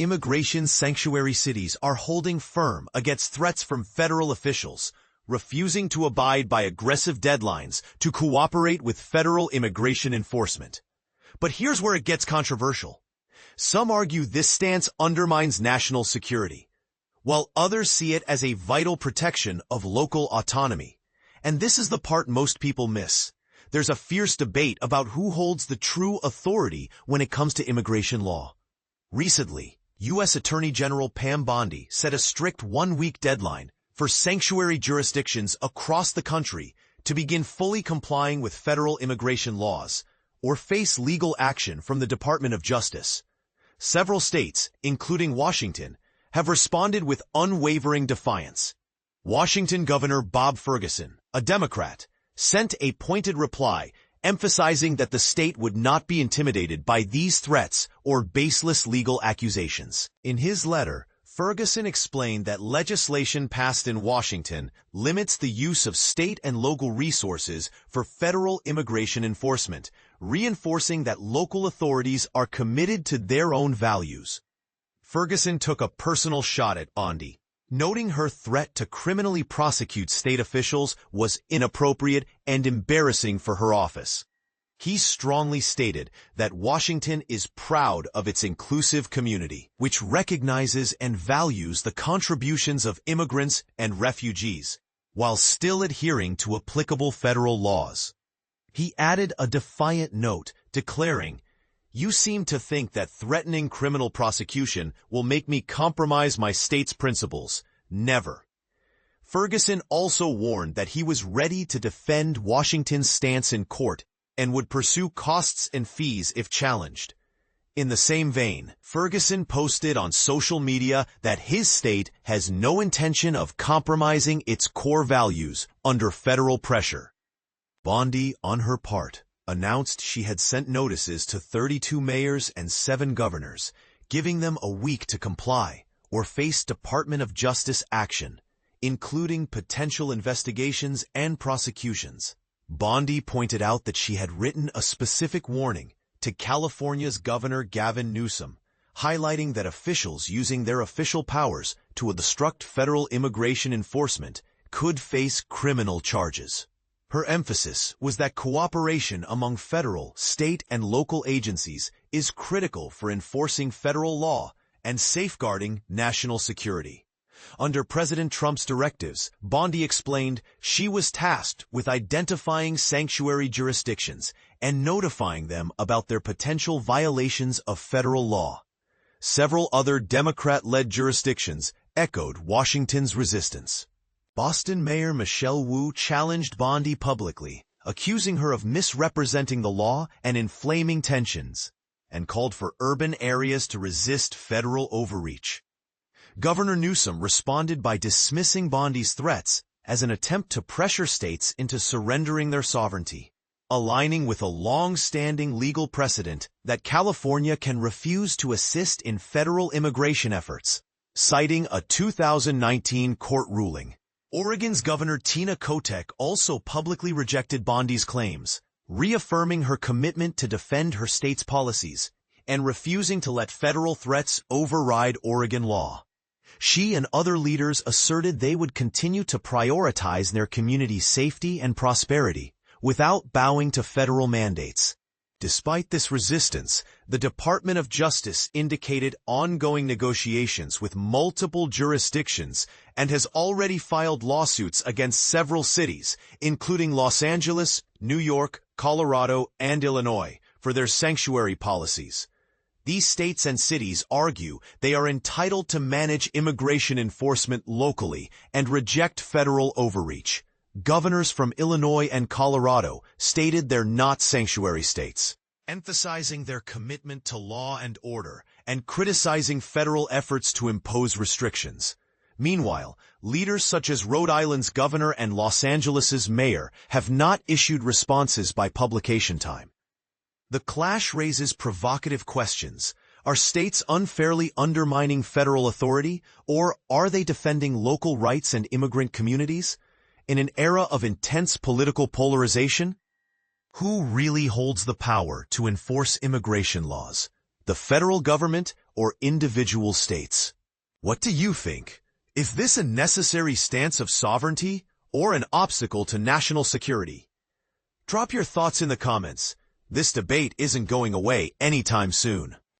Immigration sanctuary cities are holding firm against threats from federal officials, refusing to abide by aggressive deadlines to cooperate with federal immigration enforcement. But here's where it gets controversial. Some argue this stance undermines national security, while others see it as a vital protection of local autonomy. And this is the part most people miss. There's a fierce debate about who holds the true authority when it comes to immigration law. Recently, U.S. Attorney General Pam Bondi set a strict one-week deadline for sanctuary jurisdictions across the country to begin fully complying with federal immigration laws or face legal action from the Department of Justice. Several states, including Washington, have responded with unwavering defiance. Washington Governor Bob Ferguson, a Democrat, sent a pointed reply emphasizing that the state would not be intimidated by these threats or baseless legal accusations. In his letter, Ferguson explained that legislation passed in Washington limits the use of state and local resources for federal immigration enforcement, reinforcing that local authorities are committed to their own values. Ferguson took a personal shot at Bondi, noting her threat to criminally prosecute state officials was inappropriate and embarrassing for her office. He strongly stated that Washington is proud of its inclusive community, which recognizes and values the contributions of immigrants and refugees, while still adhering to applicable federal laws. He added a defiant note, declaring, "You seem to think that threatening criminal prosecution will make me compromise my state's principles. Never." Ferguson also warned that he was ready to defend Washington's stance in court and would pursue costs and fees if challenged. In the same vein, Ferguson posted on social media that his state has no intention of compromising its core values under federal pressure. Bondi, on her part, announced she had sent notices to 32 mayors and 7 governors, giving them a week to comply or face Department of Justice action, including potential investigations and prosecutions. Bondi pointed out that she had written a specific warning to California's Governor Gavin Newsom, highlighting that officials using their official powers to obstruct federal immigration enforcement could face criminal charges. Her emphasis was that cooperation among federal, state, and local agencies is critical for enforcing federal law and safeguarding national security. Under President Trump's directives, Bondi explained she was tasked with identifying sanctuary jurisdictions and notifying them about their potential violations of federal law. Several other Democrat-led jurisdictions echoed Washington's resistance. Boston Mayor Michelle Wu challenged Bondi publicly, accusing her of misrepresenting the law and inflaming tensions, and called for urban areas to resist federal overreach. Governor Newsom responded by dismissing Bondi's threats as an attempt to pressure states into surrendering their sovereignty, aligning with a long-standing legal precedent that California can refuse to assist in federal immigration efforts, citing a 2019 court ruling. Oregon's Governor Tina Kotek also publicly rejected Bondi's claims, reaffirming her commitment to defend her state's policies and refusing to let federal threats override Oregon law. She and other leaders asserted they would continue to prioritize their community's safety and prosperity without bowing to federal mandates. Despite this resistance, the Department of Justice indicated ongoing negotiations with multiple jurisdictions and has already filed lawsuits against several cities, including Los Angeles, New York, Colorado, and Illinois, for their sanctuary policies. These states and cities argue they are entitled to manage immigration enforcement locally and reject federal overreach. Governors from Illinois and Colorado stated they're not sanctuary states, emphasizing their commitment to law and order and criticizing federal efforts to impose restrictions. Meanwhile, leaders such as Rhode Island's governor and Los Angeles's mayor have not issued responses by publication time. The clash raises provocative questions. Are states unfairly undermining federal authority, or are they defending local rights and immigrant communities? In an era of intense political polarization, who really holds the power to enforce immigration laws? The federal government or individual states. What do you think? Is this a necessary stance of sovereignty or an obstacle to national security? Drop your thoughts in the comments. This debate isn't going away anytime soon.